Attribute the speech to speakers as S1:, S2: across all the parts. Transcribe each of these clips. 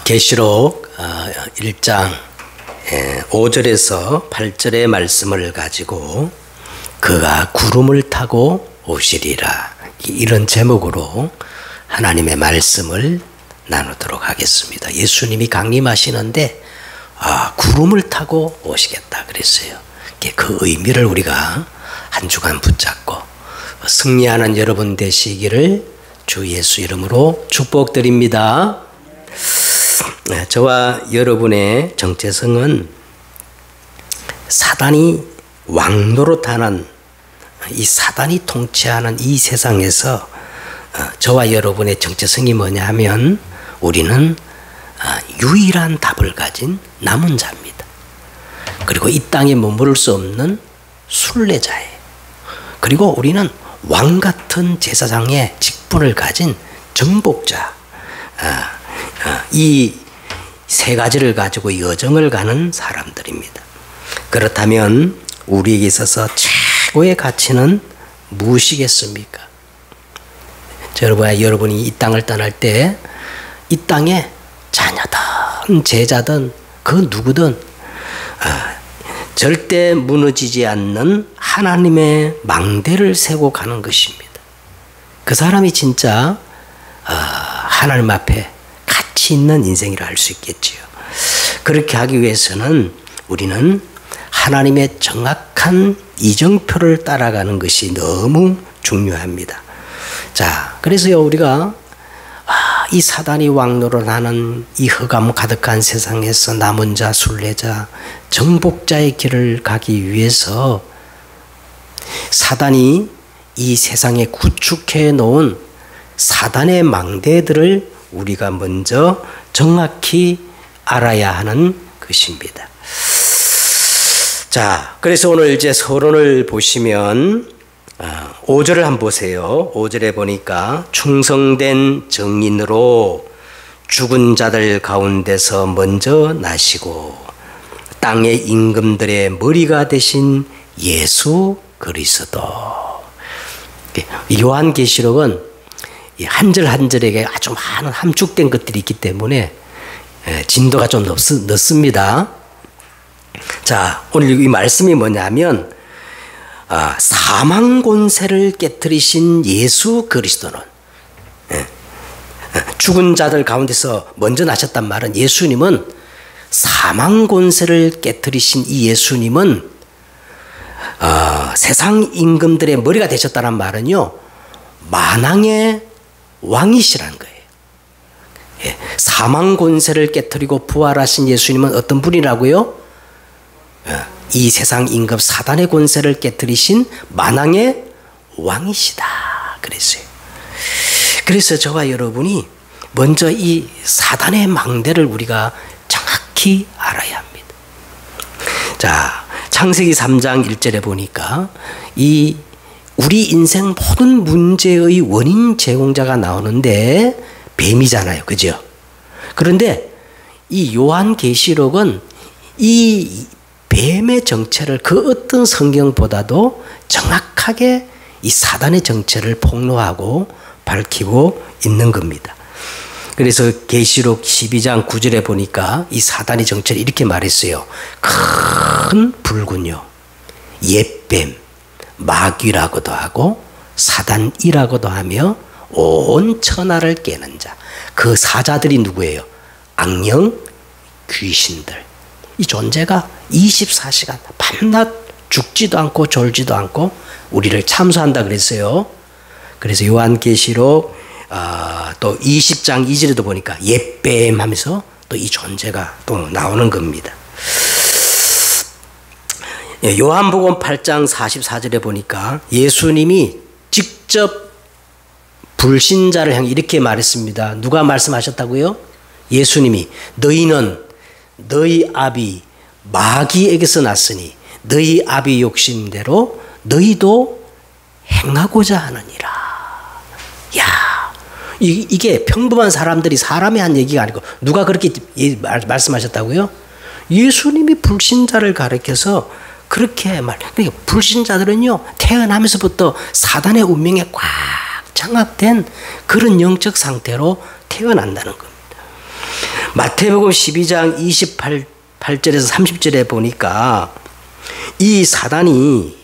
S1: 계시록 1장 5절에서 8절의 말씀을 가지고 그가 구름을 타고 오시리라, 이런 제목으로 하나님의 말씀을 나누도록 하겠습니다. 예수님이 강림하시는데 구름을 타고 오시겠다 그랬어요. 그 의미를 우리가 한 주간 붙잡고 승리하는 여러분 되시기를 주 예수 이름으로 축복드립니다. 저와 여러분의 정체성은 사단이 왕노릇하는, 이 사단이 통치하는 이 세상에서 저와 여러분의 정체성이 뭐냐 하면 우리는 유일한 답을 가진 남은 자입니다. 그리고 이 땅에 머무를 수 없는 순례자예요. 그리고 우리는 왕같은 제사장의 직분을 가진 정복자, 이 세 가지를 가지고 여정을 가는 사람들입니다. 그렇다면 우리에게 있어서 최고의 가치는 무엇이겠습니까? 여러분이 이 땅을 떠날 때 이 땅에 자녀든 제자든 그 누구든 절대 무너지지 않는 하나님의 망대를 세고 가는 것입니다. 그 사람이 진짜 하나님 앞에 가치 있는 인생이라 할 수 있겠지요. 그렇게 하기 위해서는 우리는 하나님의 정확한 이정표를 따라가는 것이 너무 중요합니다. 자, 그래서요, 우리가 이 사단이 왕노릇하는 이 흑암 가득한 세상에서 남은 자, 순례자, 정복자의 길을 가기 위해서 사단이 이 세상에 구축해 놓은 사단의 망대들을 우리가 먼저 정확히 알아야 하는 것입니다. 자, 그래서 오늘 이제 서론을 보시면 5절을 한번 보세요. 5절에 보니까 충성된 정인으로 죽은 자들 가운데서 먼저 나시고 땅의 임금들의 머리가 되신 예수 그리스도. 요한계시록은 한 절 한 절에게 아주 많은 함축된 것들이 있기 때문에 진도가 좀 늦습니다. 자, 오늘 이 말씀이 뭐냐면 사망 권세를 깨뜨리신 예수 그리스도는, 죽은 자들 가운데서 먼저 나셨단 말은, 예수님은 사망 권세를 깨뜨리신 이 예수님은 세상 임금들의 머리가 되셨다는 말은요, 만왕의 왕이시라는 거예요. 사망 권세를 깨뜨리고 부활하신 예수님은 어떤 분이라고요? 이 세상 임금 사단의 권세를 깨뜨리신 만왕의 왕이시다 그랬어요. 그래서 저와 여러분이 먼저 이 사단의 망대를 우리가 정확히 알아야 합니다. 자, 창세기 3장 1절에 보니까 우리 인생 모든 문제의 원인 제공자가 나오는데 뱀이잖아요. 그죠? 그런데 이 요한계시록은 이 뱀의 정체를 그 어떤 성경보다도 정확하게 이 사단의 정체를 폭로하고 밝히고 있는 겁니다. 그래서 계시록 12장 9절에 보니까 이 사단의 정체를 이렇게 말했어요. 큰 불군요, 옛뱀, 마귀라고도 하고 사단이라고도 하며 온 천하를 깨는 자. 그 사자들이 누구예요? 악령, 귀신들. 이 존재가 24시간 밤낮 죽지도 않고 졸지도 않고 우리를 참수한다 그랬어요. 그래서 요한계시록 또 20장 2절에도 보니까 옛뱀 하면서 또 이 존재가 또 나오는 겁니다. 요한복음 8장 44절에 보니까 예수님이 직접 불신자를 향해 이렇게 말했습니다. 누가 말씀하셨다고요? 예수님이 너희는 너희 아비 마귀에게서 났으니 너희 아비 욕심대로 너희도 행하고자 하느니라. 야, 이게 평범한 사람들이 사람이 한 얘기가 아니고 누가 그렇게 말씀하셨다고요? 예수님이 불신자를 가리켜서 그렇게 그러니까 불신자들은요, 태어나면서부터 사단의 운명에 꽉 장악된 그런 영적 상태로 태어난다는 겁니다. 마태복음 12장 28절에서 30절에 보니까 이 사단이,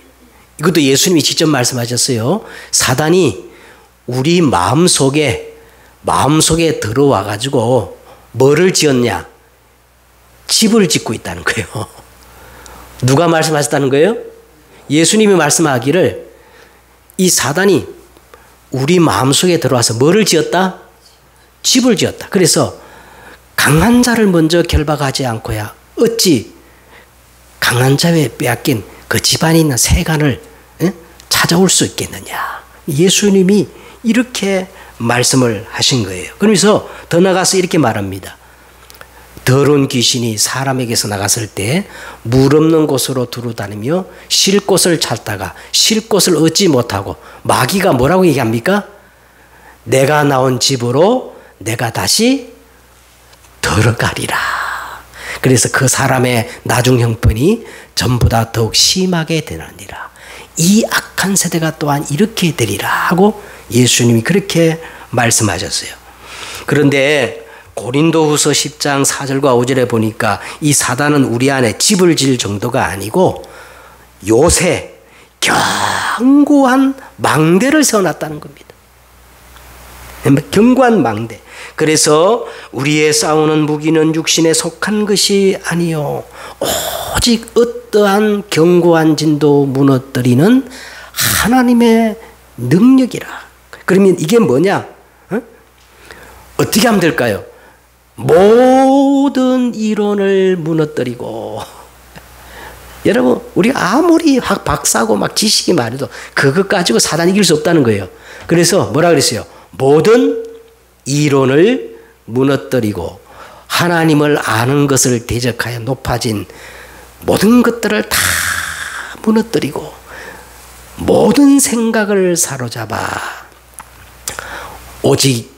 S1: 이것도 예수님이 직접 말씀하셨어요. 사단이 우리 마음속에 들어와 가지고 뭐를 지었냐? 집을 짓고 있다는 거예요. 누가 말씀하셨다는 거예요? 예수님이 말씀하기를 이 사단이 우리 마음속에 들어와서 뭐를 지었다? 집을 지었다. 그래서 강한 자를 먼저 결박하지 않고야 어찌 강한 자의 빼앗긴 그 집안에 있는 세간을 찾아올 수 있겠느냐. 예수님이 이렇게 말씀을 하신 거예요. 그러면서 더 나가서 이렇게 말합니다. 더러운 귀신이 사람에게서 나갔을 때 물 없는 곳으로 두루다니며 쉴 곳을 찾다가 쉴 곳을 얻지 못하고 마귀가 뭐라고 얘기합니까? 내가 나온 집으로 내가 다시 들어가리라. 그래서 그 사람의 나중 형편이 전보다 더욱 심하게 되느니라. 이 악한 세대가 또한 이렇게 되리라 하고 예수님이 그렇게 말씀하셨어요. 그런데 고린도후서 10장 4절과 5절에 보니까 이 사단은 우리 안에 집을 지을 정도가 아니고 요새 견고한 망대를 세워놨다는 겁니다. 견고한 망대. 그래서 우리의 싸우는 무기는 육신에 속한 것이 아니요 오직 어떠한 견고한 진도 무너뜨리는 하나님의 능력이라. 그러면 이게 뭐냐? 어떻게 하면 될까요? 모든 이론을 무너뜨리고, 여러분 우리가 아무리 박사고 막 지식이 많아도 그것 가지고 사단 이길 수 없다는 거예요. 그래서 뭐라 그랬어요? 모든 이론을 무너뜨리고 하나님을 아는 것을 대적하여 높아진 모든 것들을 다 무너뜨리고 모든 생각을 사로잡아 오직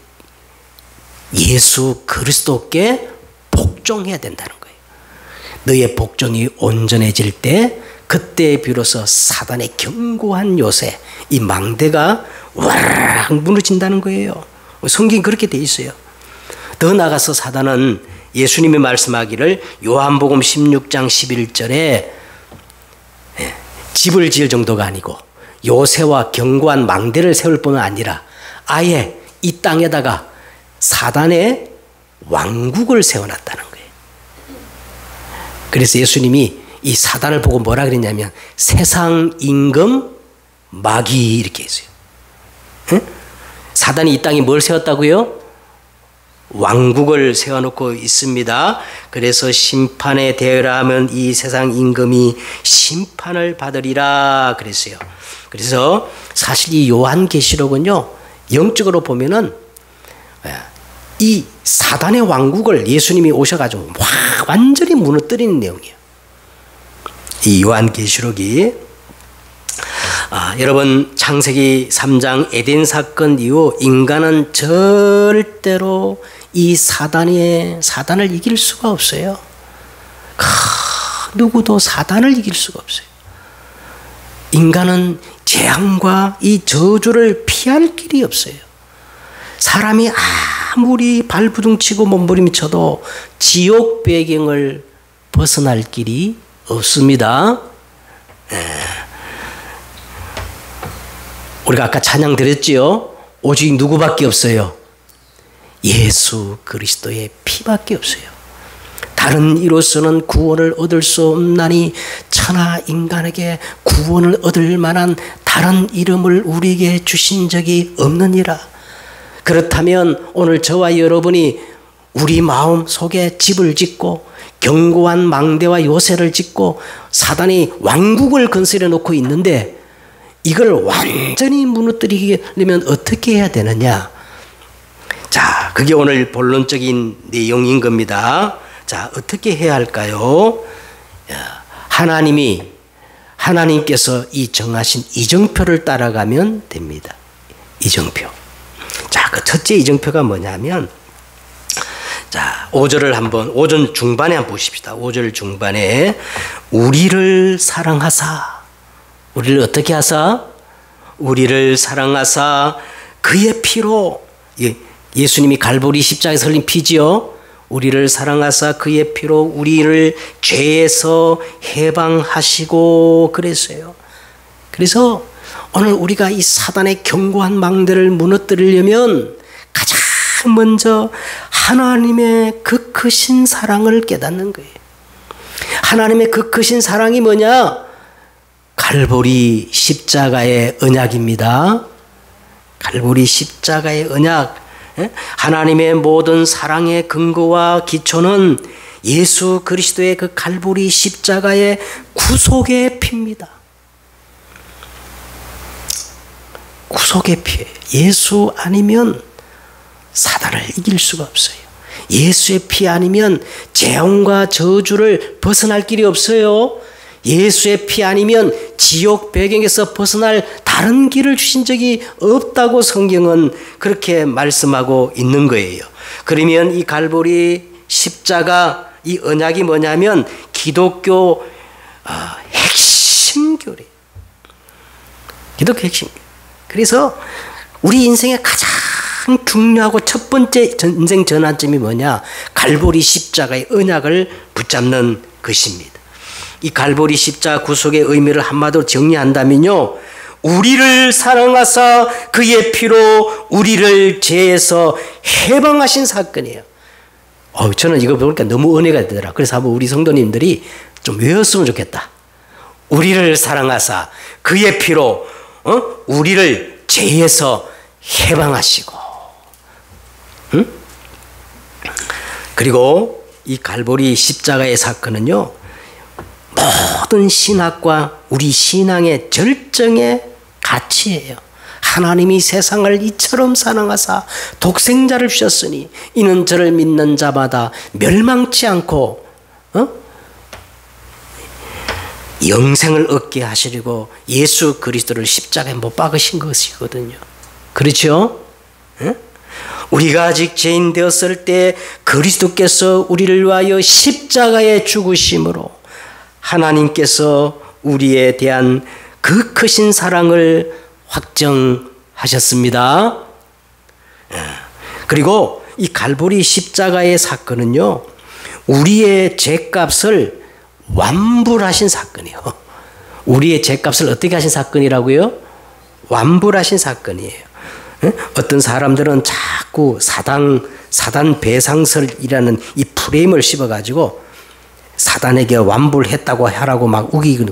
S1: 예수 그리스도께 복종해야 된다는 거예요. 너의 복종이 온전해질 때 그때 비로소 사단의 견고한 요새, 이 망대가 와르르 무너진다는 거예요. 성경이 그렇게 돼 있어요. 더 나아가서 사단은 예수님이 말씀하기를 요한복음 16장 11절에 집을 지을 정도가 아니고 요새와 견고한 망대를 세울 뿐만 아니라 아예 이 땅에다가 사단의 왕국을 세워놨다는 거예요. 그래서 예수님이 이 사단을 보고 뭐라 그랬냐면 세상 임금 마귀 이렇게 했어요. 응? 사단이 이 땅에 뭘 세웠다고요? 왕국을 세워놓고 있습니다. 그래서 심판에 대하라 하면 이 세상 임금이 심판을 받으리라 그랬어요. 그래서 사실 이 요한계시록은요, 영적으로 보면은 이 사단의 왕국을 예수님이 오셔가지고 완전히 무너뜨리는 내용이에요. 이 요한계시록이 여러분 창세기 3장 에덴 사건 이후 인간은 절대로 이 사단을 이길 수가 없어요. 누구도 사단을 이길 수가 없어요. 인간은 재앙과 이 저주를 피할 길이 없어요. 사람이 아무리 발부둥치고 몸부림쳐도 지옥 배경을 벗어날 길이 없습니다. 우리가 아까 찬양 드렸지요? 오직 누구밖에 없어요? 예수 그리스도의 피밖에 없어요. 다른 이로서는 구원을 얻을 수 없나니 천하 인간에게 구원을 얻을 만한 다른 이름을 우리에게 주신 적이 없느니라. 그렇다면 오늘 저와 여러분이 우리 마음 속에 집을 짓고 견고한 망대와 요새를 짓고 사단이 왕국을 건설해 놓고 있는데 이걸 완전히 무너뜨리려면 어떻게 해야 되느냐? 자, 그게 오늘 본론적인 내용인 겁니다. 자, 어떻게 해야 할까요? 하나님께서 이 정하신 이정표를 따라가면 됩니다. 이정표. 자, 그 첫째 이정표가 뭐냐면, 자, 5절 중반에 한번 보십시다. 5절 중반에 우리를 사랑하사, 우리를 어떻게 하사? 우리를 사랑하사 그의 피로, 예수님이 갈보리 십자가에서 흘린 피지요. 우리를 사랑하사 그의 피로 우리를 죄에서 해방하시고 그랬어요. 그래서 오늘 우리가 이 사단의 견고한 망대를 무너뜨리려면 가장 먼저 하나님의 그 크신 사랑을 깨닫는 거예요. 하나님의 그 크신 사랑이 뭐냐? 갈보리 십자가의 언약입니다. 갈보리 십자가의 언약. 하나님의 모든 사랑의 근거와 기초는 예수 그리스도의 그 갈보리 십자가의 구속의 피입니다. 구속의 피예요. 예수 아니면 사단을 이길 수가 없어요. 예수의 피 아니면 재앙과 저주를 벗어날 길이 없어요. 예수의 피 아니면 지옥 배경에서 벗어날 다른 길을 주신 적이 없다고 성경은 그렇게 말씀하고 있는 거예요. 그러면 이 갈보리 십자가 이 언약이 뭐냐면 기독교 핵심 교리예요. 기독교 핵심. 그래서 우리 인생의 가장 중요하고 첫 번째 인생 전환점이 뭐냐? 갈보리 십자가의 언약을 붙잡는 것입니다. 이 갈보리 십자가 구속의 의미를 한마디로 정리한다면요, 우리를 사랑하사 그의 피로 우리를 죄에서 해방하신 사건이에요. 저는 이거 보니까 너무 은혜가 되더라. 그래서 한번 우리 성도님들이 좀 외웠으면 좋겠다. 우리를 사랑하사 그의 피로 우리를 죄에서 해방하시고, 응? 그리고 이 갈보리 십자가의 사건은요, 모든 신학과 우리 신앙의 절정의 가치예요. 하나님이 세상을 이처럼 사랑하사 독생자를 주셨으니 이는 저를 믿는 자마다 멸망치 않고 영생을 얻게 하시려고 예수 그리스도를 십자가에 못 박으신 것이거든요. 그렇죠? 우리가 아직 죄인 되었을 때 그리스도께서 우리를 위하여 십자가에 죽으심으로 하나님께서 우리에 대한 그 크신 사랑을 확정하셨습니다. 그리고 이 갈보리 십자가의 사건은요, 우리의 죄값을 완불하신 사건이에요. 우리의 죄값을 어떻게 하신 사건이라고요? 완불하신 사건이에요. 어떤 사람들은 자꾸 사단 배상설이라는 이 프레임을 씹어가지고 사단에게 완불했다고 하라고 막 우기고,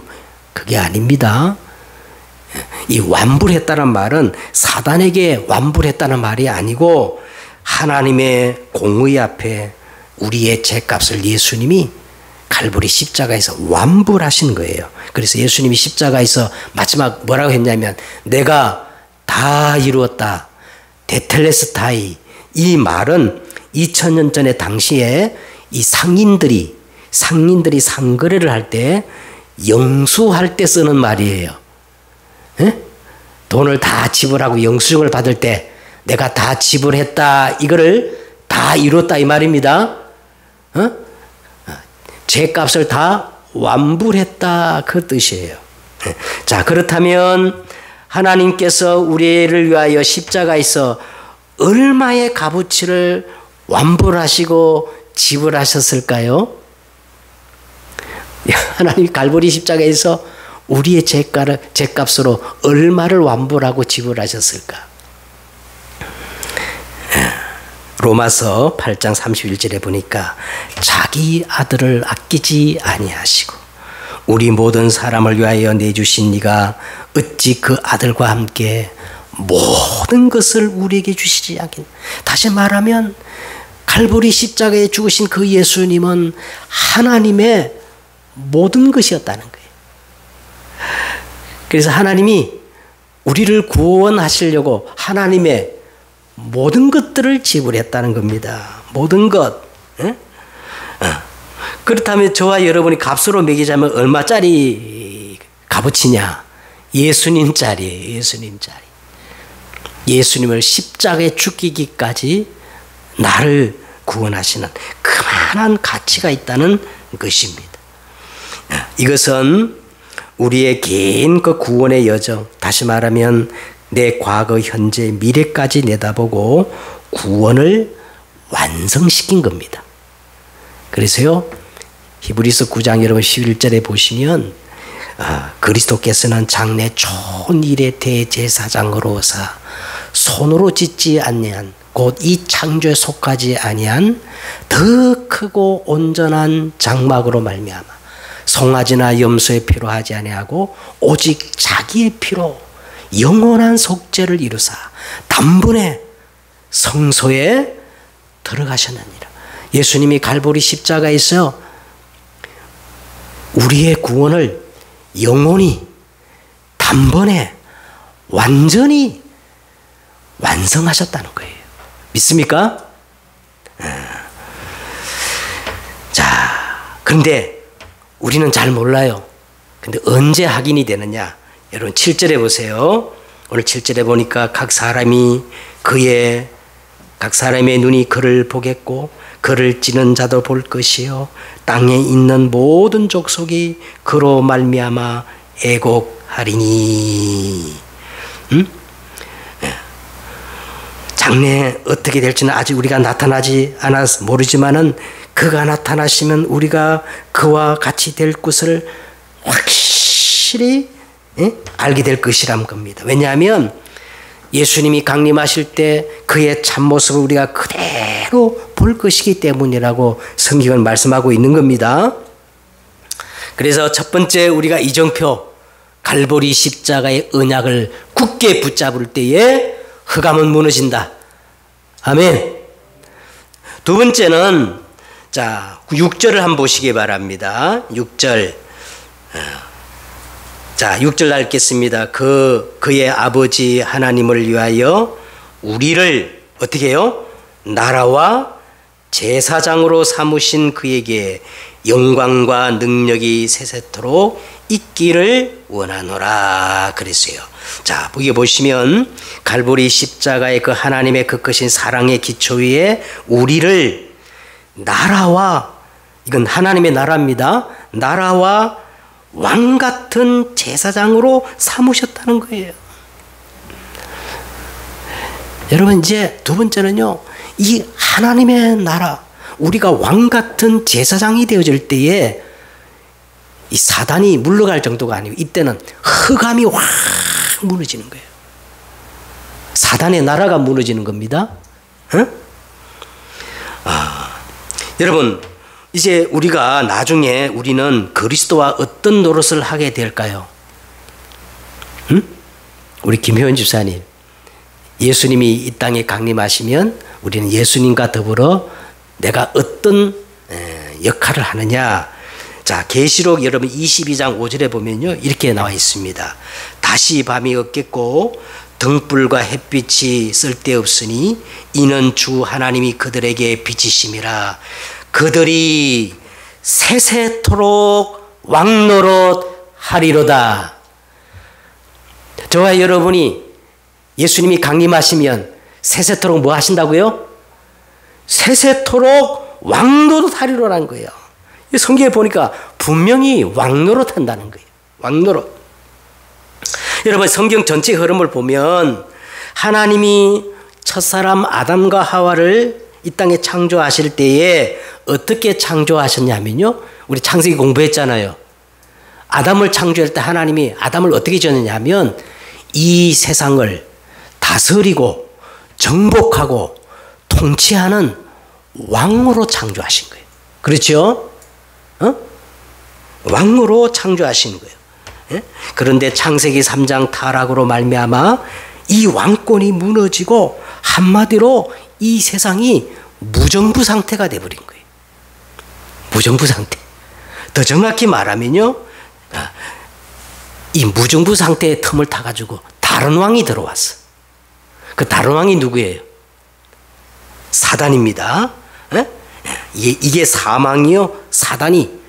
S1: 그게 아닙니다. 이 완불했다는 말은 사단에게 완불했다는 말이 아니고 하나님의 공의 앞에 우리의 죄값을 예수님이 갈보리 십자가에서 완불하신 거예요. 그래서 예수님이 십자가에서 마지막 뭐라고 했냐면, 내가 다 이루었다. 데텔레스타이. 이 말은 2000년 전에 당시에 이 상인들이 상거래를 할 때 영수할 때 쓰는 말이에요. 돈을 다 지불하고 영수증을 받을 때 내가 다 지불했다, 이거를 다 이뤘다 이 말입니다. 죄값을 다 완불했다, 그 뜻이에요. 자, 그렇다면 하나님께서 우리를 위하여 십자가에서 얼마의 값어치를 완불하시고 지불하셨을까요? 하나님 갈보리 십자가에서 우리의 죄값으로 얼마를 완불하고 지불하셨을까? 로마서 8장 31절에 보니까 자기 아들을 아끼지 아니하시고 우리 모든 사람을 위하여 내주신 이가 어찌 그 아들과 함께 모든 것을 우리에게 주시지 않겠나. 다시 말하면 갈보리 십자가에 죽으신 그 예수님은 하나님의 모든 것이었다는 거예요. 그래서 하나님이 우리를 구원하시려고 하나님의 모든 것들을 지불했다는 겁니다. 모든 것. 그렇다면 저와 여러분이 값으로 매기자면 얼마짜리 값어치냐? 예수님짜리예요. 예수님짜리. 예수님을 십자가에 죽이기까지 나를 구원하시는 그만한 가치가 있다는 것입니다. 이것은 우리의 긴 그 구원의 여정, 다시 말하면 내 과거, 현재, 미래까지 내다보고 구원을 완성시킨 겁니다. 그래서요, 히브리서 9장 여러분 11절에 보시면 그리스도께서는 장래 초일의 대제사장으로서 손으로 짓지 아니한 곧 이 창조에 속하지 아니한 더 크고 온전한 장막으로 말미암아 송아지나 염소의 피로 하지 아니하고 오직 자기의 피로 영원한 속죄를 이루사 단번에 성소에 들어가셨느니라. 예수님이 갈보리 십자가에서 우리의 구원을 영원히 단번에 완전히 완성하셨다는 거예요. 믿습니까? 자, 그런데 우리는 잘 몰라요. 근데 언제 확인이 되느냐? 여러분 7절에 보세요. 오늘 7절에 보니까 각 사람의 눈이 그를 보겠고 그를 찌는 자도 볼 것이요 땅에 있는 모든 족속이 그로 말미암아 애곡하리니. 장래 어떻게 될지는 아직 우리가 나타나지 않아서 모르지만은 그가 나타나시면 우리가 그와 같이 될 것을 확실히 알게 될 것이란 겁니다. 왜냐하면 예수님이 강림하실 때 그의 참모습을 우리가 그대로 볼 것이기 때문이라고 성경은 말씀하고 있는 겁니다. 그래서 첫 번째 우리가 이정표 갈보리 십자가의 언약을 굳게 붙잡을 때에 흑암은 무너진다. 아멘. 두 번째는 자 6절을 한번 보시기 바랍니다. 6절. 자 6절 읽겠습니다. 그의 아버지 하나님을 위하여 우리를 어떻게 해요? 나라와 제사장으로 삼으신 그에게 영광과 능력이 세세토록 있기를 원하노라 그랬어요. 자, 여기 보시면 갈보리 십자가의 그 하나님의 그 크신 사랑의 기초 위에 우리를 나라와, 이건 하나님의 나라입니다. 나라와 왕 같은 제사장으로 삼으셨다는 거예요. 여러분 이제 두 번째는요, 이 하나님의 나라, 우리가 왕 같은 제사장이 되어질 때에 이 사단이 물러갈 정도가 아니고 이때는 흑암이 확 무너지는 거예요. 사단의 나라가 무너지는 겁니다. 여러분 이제 우리가 나중에 우리는 그리스도와 어떤 노릇을 하게 될까요? 우리 김효연 집사님, 예수님이 이 땅에 강림하시면 우리는 예수님과 더불어 내가 어떤 역할을 하느냐. 자, 계시록 여러분 22장 5절에 보면요, 이렇게 나와 있습니다. 다시 밤이 없겠고 등불과 햇빛이 쓸데없으니 이는 주 하나님이 그들에게 빛이심이라. 그들이 세세토록 왕노릇 하리로다. 저와 여러분이 예수님이 강림하시면 세세토록 뭐 하신다고요? 세세토록 왕노릇 하리로라는 거예요. 성경에 보니까 분명히 왕노릇 한다는 거예요. 왕노릇. 여러분 성경 전체 흐름을 보면 하나님이 첫사람 아담과 하와를 이 땅에 창조하실 때에 어떻게 창조하셨냐면요, 우리 창세기 공부했잖아요. 아담을 창조할 때 하나님이 아담을 어떻게 지었느냐면 이 세상을 다스리고 정복하고 통치하는 왕으로 창조하신 거예요. 그렇죠? 왕으로 창조하신 거예요. 그런데 창세기 3장 타락으로 말미암아 이 왕권이 무너지고 한마디로 이 세상이 무정부 상태가 돼버린 거예요. 무정부 상태. 더 정확히 말하면요, 이 무정부 상태의 틈을 타가지고 다른 왕이 들어왔어. 그 다른 왕이 누구예요? 사단입니다. 이게 사망이요, 사단이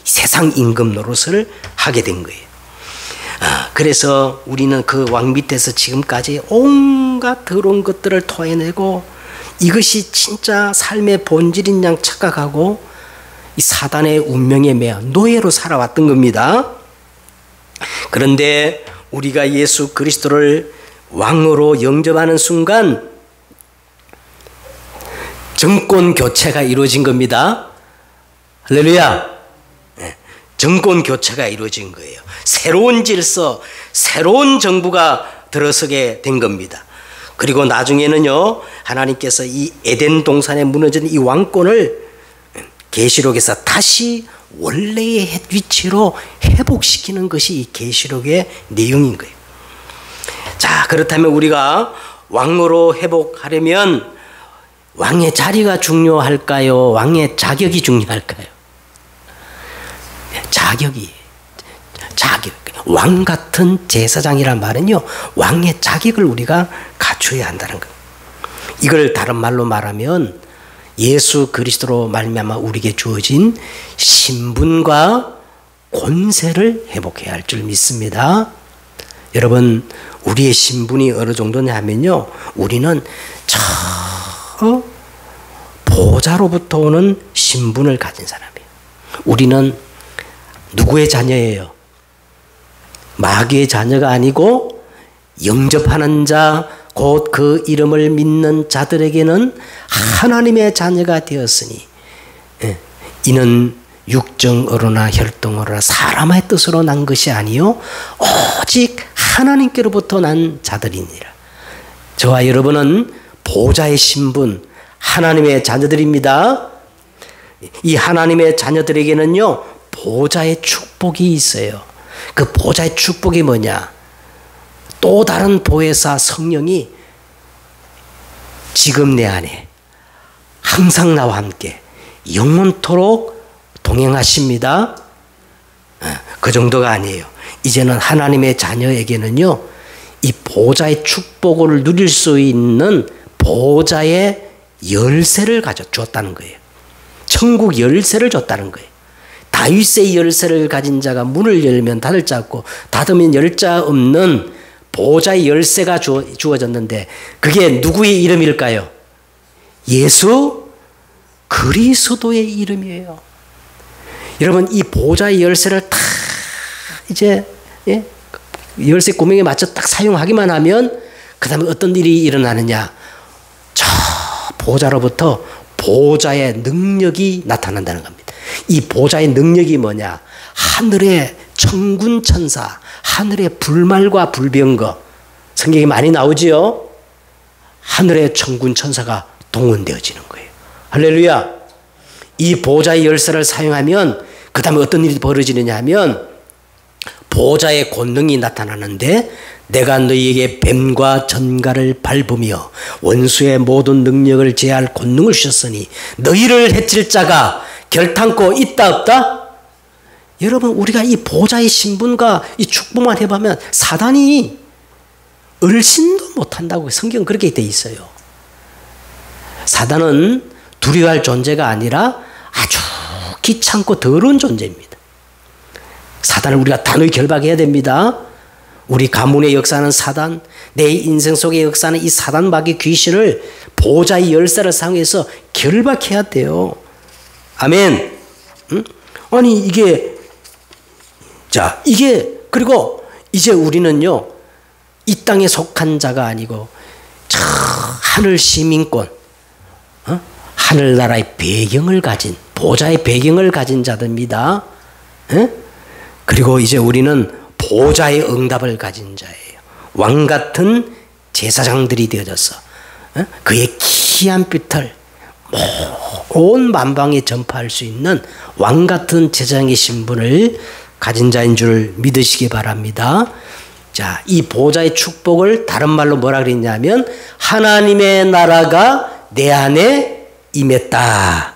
S1: 세상 임금 노릇을 하게 된 거예요. 그래서 우리는 그 왕 밑에서 지금까지 온갖 더러운 것들을 토해내고 이것이 진짜 삶의 본질인 양 착각하고 이 사단의 운명에 매여 노예로 살아왔던 겁니다. 그런데 우리가 예수 그리스도를 왕으로 영접하는 순간 정권 교체가 이루어진 겁니다. 할렐루야. 정권 교체가 이루어진 거예요. 새로운 질서, 새로운 정부가 들어서게 된 겁니다. 그리고 나중에는요, 하나님께서 이 에덴 동산에 무너진 이 왕권을 계시록에서 다시 원래의 위치로 회복시키는 것이 이 계시록의 내용인 거예요. 자, 그렇다면 우리가 왕으로 회복하려면 왕의 자리가 중요할까요? 왕의 자격이 중요할까요? 자격. 왕 같은 제사장이란 말은요, 왕의 자격을 우리가 갖춰야 한다는 거예요. 이걸 다른 말로 말하면 예수 그리스도로 말미암아 우리에게 주어진 신분과 권세를 회복해야 할 줄 믿습니다. 여러분, 우리의 신분이 어느 정도냐 하면요, 우리는 저 보좌로부터 오는 신분을 가진 사람이에요. 우리는 누구의 자녀예요? 마귀의 자녀가 아니고 영접하는 자, 곧 그 이름을 믿는 자들에게는 하나님의 자녀가 되었으니 이는 육정으로나 혈통으로나 사람의 뜻으로 난 것이 아니요 오직 하나님께로부터 난 자들이니라. 저와 여러분은 보좌의 신분, 하나님의 자녀들입니다. 이 하나님의 자녀들에게는요, 보좌의 축복이 있어요. 그 보좌의 축복이 뭐냐? 또 다른 보혜사 성령이 지금 내 안에 항상 나와 함께 영원토록 동행하십니다. 그 정도가 아니에요. 이제는 하나님의 자녀에게는요, 이 보좌의 축복을 누릴 수 있는 보좌의 열쇠를 주었다는 거예요. 천국 열쇠를 줬다는 거예요. 다윗의 열쇠를 가진 자가 문을 열면 닫을 자 없고 닫으면 열 자 없는 보좌의 열쇠가 주어졌는데 그게 누구의 이름일까요? 예수 그리스도의 이름이에요. 여러분, 이 보좌의 열쇠를 다 이제 열쇠 구멍에 맞춰 딱 사용하기만 하면 그 다음에 어떤 일이 일어나느냐? 저 보좌로부터 보좌의 능력이 나타난다는 겁니다. 이 보좌의 능력이 뭐냐? 하늘의 천군 천사, 하늘의 불말과 불병거, 성경에 많이 나오지요. 하늘의 천군 천사가 동원되어지는 거예요. 할렐루야. 이 보좌의 열쇠를 사용하면 그 다음에 어떤 일이 벌어지느냐 하면 보좌의 권능이 나타나는데 내가 너희에게 뱀과 전갈을 밟으며 원수의 모든 능력을 제할 권능을 주셨으니 너희를 해칠 자가 결탄코 있다 없다? 여러분, 우리가 이 보좌의 신분과 이 축복만 해보면 사단이 얼씬도 못한다고 성경 그렇게 돼 있어요. 사단은 두려워할 존재가 아니라 아주 귀찮고 더러운 존재입니다. 사단을 우리가 단호히 결박해야 됩니다. 우리 가문의 역사는 사단, 내 인생 속의 역사는 이 사단 마귀 귀신을 보좌의 열쇠를 사용해서 결박해야 돼요. 아멘. 응? 아니 이게 그리고 이제 우리는요, 이 땅에 속한 자가 아니고 저 하늘 시민권, 하늘나라의 배경을 가진, 보좌의 배경을 가진 자들입니다. 그리고 이제 우리는 보좌의 응답을 가진 자예요. 왕 같은 제사장들이 되어져서 그의 기이한 빛을 온 만방에 전파할 수 있는 왕 같은 제사장의 신분을 가진 자인 줄 믿으시기 바랍니다. 자, 이 보좌의 축복을 다른 말로 뭐라 그랬냐면 하나님의 나라가 내 안에 임했다.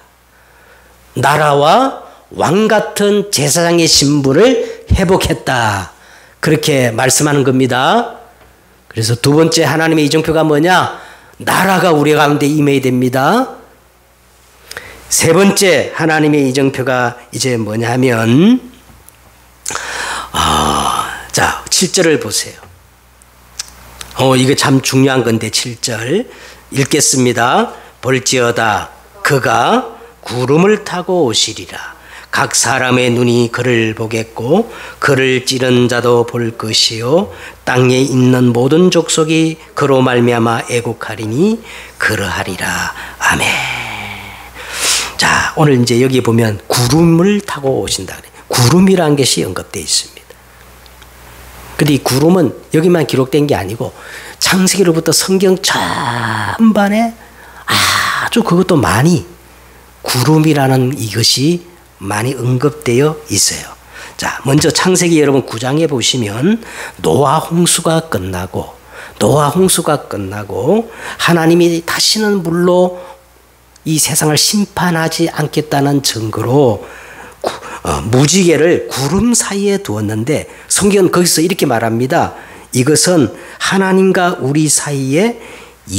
S1: 나라와 왕 같은 제사장의 신분을 회복했다. 그렇게 말씀하는 겁니다. 그래서 두 번째 하나님의 이정표가 뭐냐? 나라가 우리 가운데 임해야 됩니다. 세 번째 하나님의 이정표가 이제 뭐냐면 자, 7절을 보세요. 이거 참 중요한 건데 7절 읽겠습니다. 볼지어다 그가 구름을 타고 오시리라. 각 사람의 눈이 그를 보겠고 그를 찌른 자도 볼 것이요 땅에 있는 모든 족속이 그로 말미암아 애곡하리니 그러하리라. 아멘. 자, 자, 오늘 이제 여기 보면 구름을 타고 오신다 그래요. 구름이라는 것이 언급되어 있습니다. 근데 이 구름은 여기만 기록된 게 아니고 창세기로부터 성경 전반에 아주 그것도 많이 구름이라는 이것이 많이 언급되어 있어요. 자, 먼저 창세기 여러분 9장에 보시면 노아 홍수가 끝나고 하나님이 다시는 물로 이 세상을 심판하지 않겠다는 증거로 무지개를 구름 사이에 두었는데 성경은 거기서 이렇게 말합니다. 이것은 하나님과 우리 사이에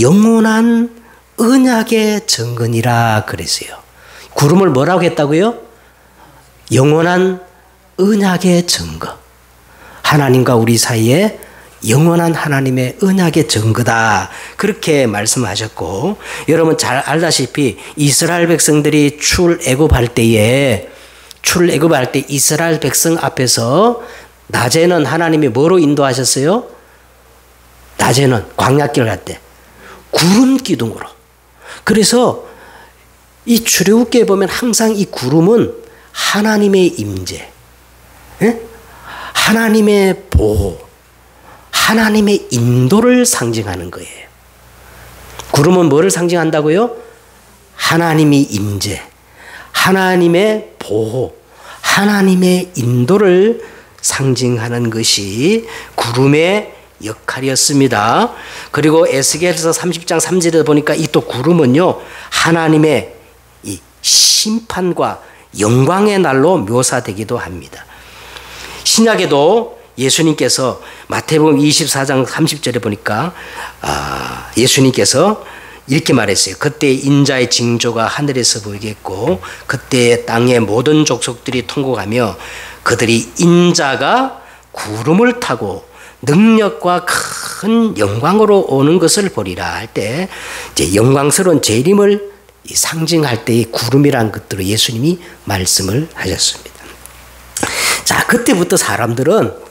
S1: 영원한 언약의 증거니라 그랬어요. 구름을 뭐라고 했다고요? 영원한 언약의 증거. 하나님과 우리 사이에 영원한 하나님의 언약의 증거다. 그렇게 말씀하셨고, 여러분 잘 알다시피 이스라엘 백성들이 출애굽할 때 이스라엘 백성 앞에서 낮에는 하나님이 뭐로 인도하셨어요? 낮에는 광야길을 갈 때 구름 기둥으로. 그래서 이 출애굽기에 보면 항상 이 구름은 하나님의 임재, 하나님의 보호, 하나님의 인도를 상징하는 거예요. 구름은 뭐를 상징한다고요? 하나님이 임재, 하나님의 보호, 하나님의 인도를 상징하는 것이 구름의 역할이었습니다. 그리고 에스겔서 30장 3절에 보니까 이 또 구름은요, 하나님의 이 심판과 영광의 날로 묘사되기도 합니다. 신약에도 예수님께서 마태복음 24장 30절에 보니까 예수님께서 이렇게 말했어요. 그때 인자의 징조가 하늘에서 보이겠고 그때 땅의 모든 족속들이 통곡하며 그들이 인자가 구름을 타고 능력과 큰 영광으로 오는 것을 보리라 할 때 이제 영광스러운 재림을 상징할 때의 구름이라는 것들을 예수님이 말씀을 하셨습니다. 자, 그때부터 사람들은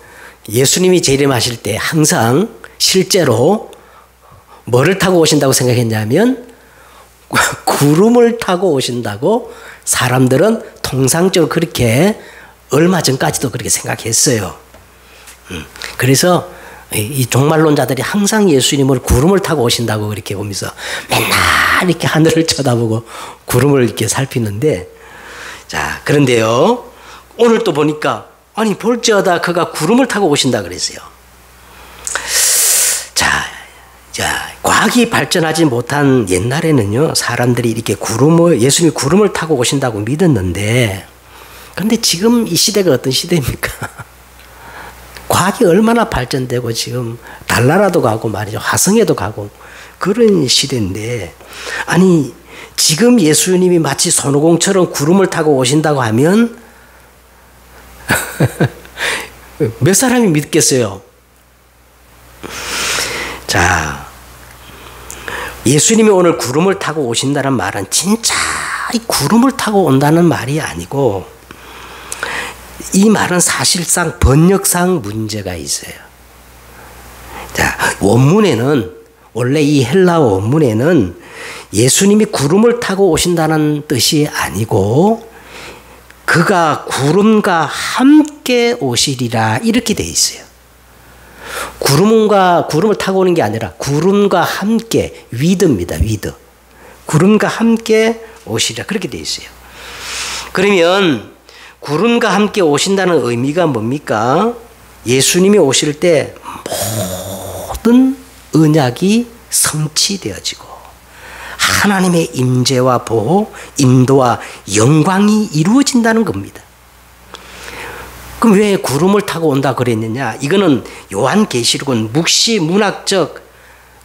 S1: 예수님이 재림하실 때 항상 실제로 뭐를 타고 오신다고 생각했냐면 구름을 타고 오신다고 사람들은 통상적으로 그렇게 얼마 전까지도 그렇게 생각했어요. 그래서 이 종말론자들이 항상 예수님을 구름을 타고 오신다고 그렇게 보면서 맨날 이렇게 하늘을 쳐다보고 구름을 이렇게 살피는데, 자, 그런데요, 오늘 또 보니까 아니 볼지어다 그가 구름을 타고 오신다 그랬어요. 자, 과학이 발전하지 못한 옛날에는요, 사람들이 이렇게 예수님이 구름을 타고 오신다고 믿었는데, 근데 지금 이 시대가 어떤 시대입니까? 과학이 얼마나 발전되고 지금 달나라도 가고 말이죠. 화성에도 가고 그런 시대인데, 아니 지금 예수님이 마치 손오공처럼 구름을 타고 오신다고 하면 몇 사람이 믿겠어요? 자, 예수님이 오늘 구름을 타고 오신다는 말은 진짜 이 구름을 타고 온다는 말이 아니고, 이 말은 사실상 번역상 문제가 있어요. 자, 원래 이 헬라어 원문에는 예수님이 구름을 타고 오신다는 뜻이 아니고 그가 구름과 함께 오시리라 이렇게 돼 있어요. 구름을 타고 오는 게 아니라 구름과 함께, 위드입니다. 위드. 구름과 함께 오시리라 그렇게 돼 있어요. 그러면 구름과 함께 오신다는 의미가 뭡니까? 예수님이 오실 때 모든 언약이 성취되어지고 하나님의 임재와 보호, 인도와 영광이 이루어진다는 겁니다. 그럼 왜 구름을 타고 온다 그랬느냐? 이거는 요한계시록은 묵시 문학적,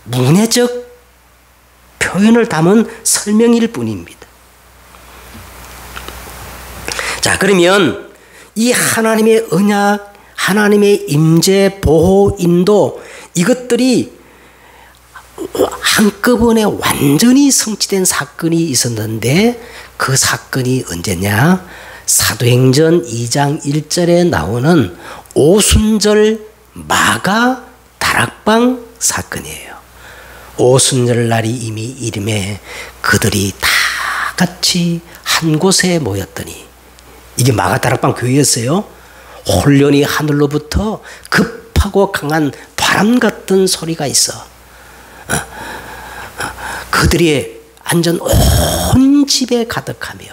S1: 문해적 표현을 담은 설명일 뿐입니다. 자, 그러면 이 하나님의 언약, 하나님의 임재, 보호, 인도, 이것들이 한꺼번에 완전히 성취된 사건이 있었는데 그 사건이 언제냐? 사도행전 2장 1절에 나오는 오순절 마가 다락방 사건이에요. 오순절 날이 이미 이름에 그들이 다 같이 한 곳에 모였더니, 이게 마가다락방 교회였어요. 혼련히 하늘로부터 급하고 강한 바람 같은 소리가 있어. 그들이 앉은 온 집에 가득하며,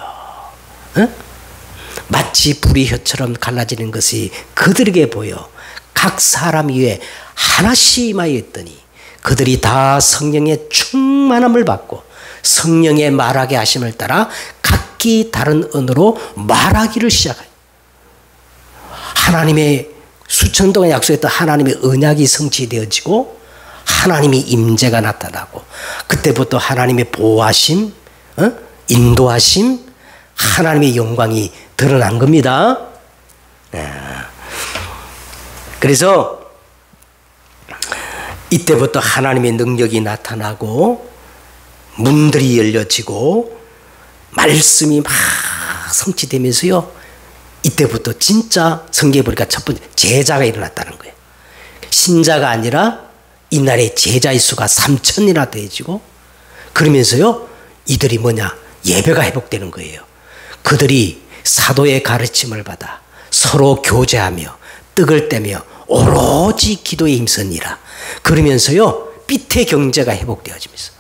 S1: 마치 불이 혀처럼 갈라지는 것이 그들에게 보여 각 사람 위에 하나씩 임하여 있더니, 그들이 다 성령의 충만함을 받고 성령의 말하게 하심을 따라 각기 다른 언어로 말하기를 시작해요. 하나님의 수천 동안 약속했던 하나님의 언약이 성취되어지고 하나님의 임재가 나타나고, 그때부터 하나님의 보호하심, 인도하심, 하나님의 영광이 드러난 겁니다. 그래서 이때부터 하나님의 능력이 나타나고 문들이 열려지고 말씀이 막 성취되면서요, 이때부터 진짜 성경에 보니까 첫 번째 제자가 일어났다는 거예요. 신자가 아니라 이날의 제자의 수가 3,000이나 되어지고, 그러면서요 이들이 뭐냐, 예배가 회복되는 거예요. 그들이 사도의 가르침을 받아 서로 교제하며 떡을 떼며 오로지 기도에 힘쓰니라. 그러면서요 삐태 경제가 회복되어지면서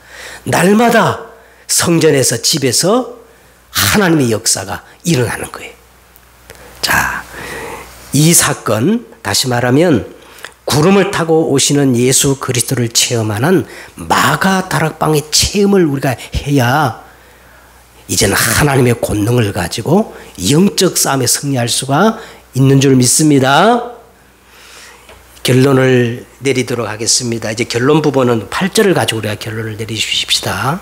S1: 날마다 성전에서 집에서 하나님의 역사가 일어나는 거예요. 자, 이 사건, 다시 말하면 구름을 타고 오시는 예수 그리스도를 체험하는 마가다락방의 체험을 우리가 해야 이제는 하나님의 권능을 가지고 영적 싸움에 승리할 수가 있는 줄 믿습니다. 결론을 내리도록 하겠습니다. 이제 결론 부분은 8절을 가지고 우리가 결론을 내리십시다.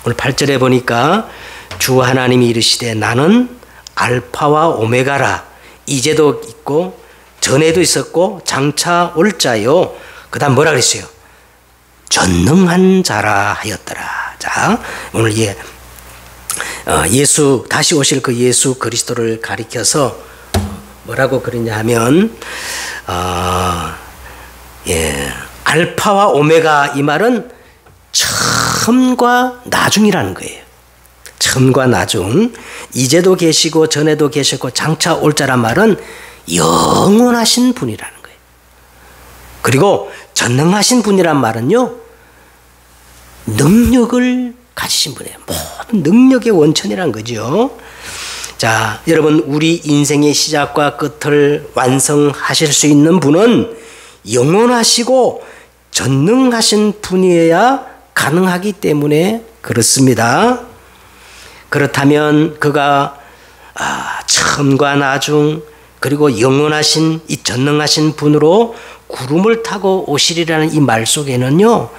S1: 오늘 8절에 보니까 주 하나님이 이르시되 나는 알파와 오메가라. 이제도 있고 전에도 있었고 장차 올 자요. 그 다음 뭐라 그랬어요? 전능한 자라 하였더라. 자, 오늘 예수, 다시 오실 그 예수 그리스도를 가리켜서 뭐라고 그러냐 하면, 알파와 오메가, 이 말은 처음과 나중이라는 거예요. 처음과 나중, 이제도 계시고 전에도 계셨고 장차 올 자란 말은 영원하신 분이라는 거예요. 그리고 전능하신 분이란 말은요, 능력을 가지신 분이에요. 모든 능력의 원천이란 거죠. 자, 여러분, 우리 인생의 시작과 끝을 완성하실 수 있는 분은 영원하시고 전능하신 분이어야 가능하기 때문에 그렇습니다. 그렇다면 그가 처음과 나중 그리고 영원하신 이 전능하신 분으로 구름을 타고 오시리라는 이 말 속에는요,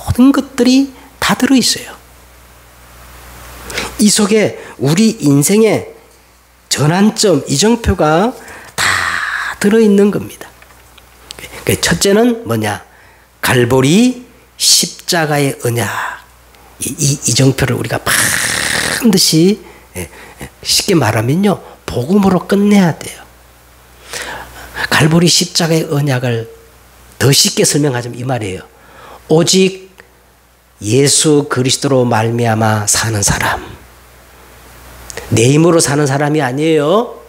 S1: 모든 것들이 다 들어있어요. 이 속에 우리 인생의 전환점, 이정표가 다 들어있는 겁니다. 첫째는 뭐냐? 갈보리 십자가의 언약. 이 이정표를 우리가 반드시, 쉽게 말하면요, 복음으로 끝내야 돼요. 갈보리 십자가의 언약을 더 쉽게 설명하자면 이 말이에요. 오직 예수 그리스도로 말미암아 사는 사람. 내 힘으로 사는 사람이 아니에요.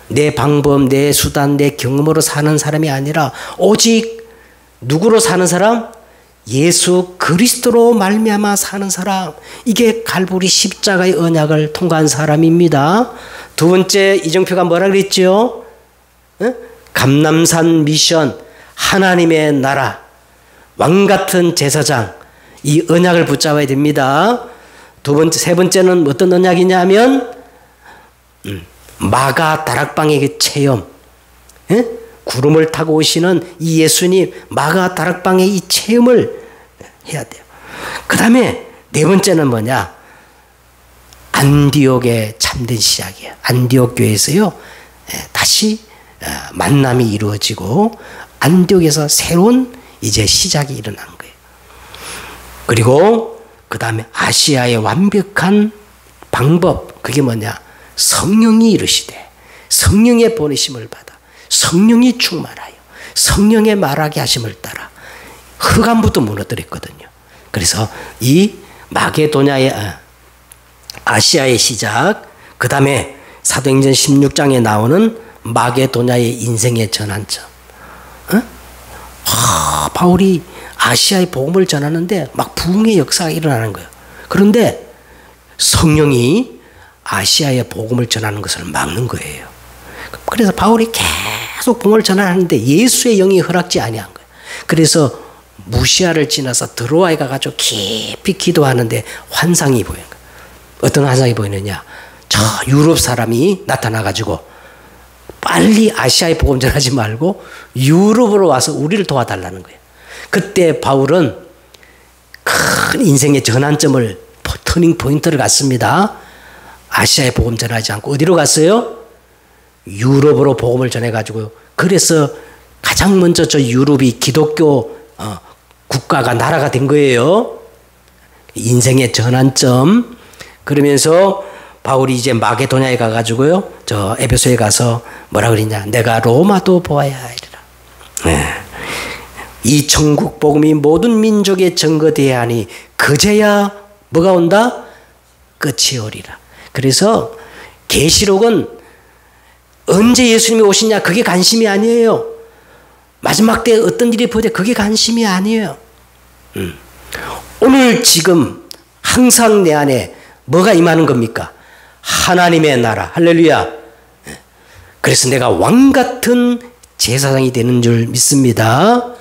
S1: 내 방법, 내 수단, 내 경험으로 사는 사람이 아니라 오직 누구로 사는 사람? 예수 그리스도로 말미암아 사는 사람. 이게 갈보리 십자가의 언약을 통과한 사람입니다. 두 번째 이정표가 뭐라 그랬죠? 감람산 미션, 하나님의 나라, 왕같은 제사장, 이 언약을 붙잡아야 됩니다. 세 번째는 어떤 언약이냐면 마가 다락방의 그 체험, 구름을 타고 오시는 이 예수님 마가 다락방의 이 체험을 해야 돼요. 그 다음에 네 번째는 뭐냐? 안디옥의 참된 시작이에요. 안디옥 교회에서요, 다시 만남이 이루어지고 안디옥에서 새로운 이제 시작이 일어난 거예요. 그리고 그 다음에 아시아의 완벽한 방법, 그게 뭐냐? 성령이 이르시되 성령의 보내심을 받아 성령이 충만하여 성령의 말하게 하심을 따라 흑암부터 무너뜨렸거든요. 그래서 이 마게도냐의 아시아의 시작, 그 다음에 사도행전 16장에 나오는 마게도냐의 인생의 전환점. 바울이 아시아의 복음을 전하는데 막 부흥의 역사가 일어나는 거예요. 그런데 성령이 아시아의 복음을 전하는 것을 막는 거예요. 그래서 바울이 계속 복음을 전하는데 예수의 영이 허락지 아니한 거예요. 그래서 무시아를 지나서 드로아에 가가지고 깊이 기도하는데 환상이 보여요. 어떤 환상이 보이느냐? 저 유럽 사람이 나타나가지고 빨리 아시아에 복음 전하지 말고 유럽으로 와서 우리를 도와달라는 거예요. 그때 바울은 큰 인생의 전환점을, 터닝 포인트를 갔습니다. 아시아에 복음 전하지 않고 어디로 갔어요? 유럽으로 복음을 전해가지고, 그래서 가장 먼저 저 유럽이 기독교 국가가, 나라가 된 거예요. 인생의 전환점. 그러면서 바울이 이제 마게도냐에 가가지고요, 저 에베소에 가서 뭐라 그러냐? 내가 로마도 보아야 하리라. 네. 이 천국 복음이 모든 민족에 전거되어야 하니 그제야 뭐가 온다? 끝이 오리라. 그래서 계시록은 언제 예수님이 오시냐, 그게 관심이 아니에요. 마지막 때 어떤 일이 벌어져, 그게 관심이 아니에요. 오늘 지금 항상 내 안에 뭐가 임하는 겁니까? 하나님의 나라. 할렐루야. 그래서 내가 왕 같은 제사장이 되는 줄 믿습니다.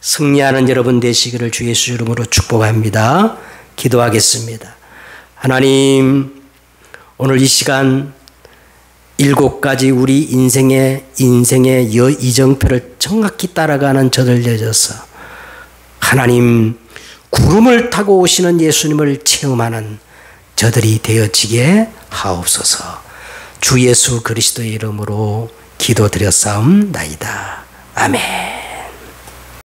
S1: 승리하는 여러분 되시기를 주 예수 이름으로 축복합니다. 기도하겠습니다. 하나님, 오늘 이 시간 7가지 우리 인생의 이정표를 정확히 따라가는 저들 되셔서 하나님, 구름을 타고 오시는 예수님을 체험하는 저들이 되어지게 하옵소서. 주 예수 그리스도의 이름으로 기도드렸사옵나이다. 아멘.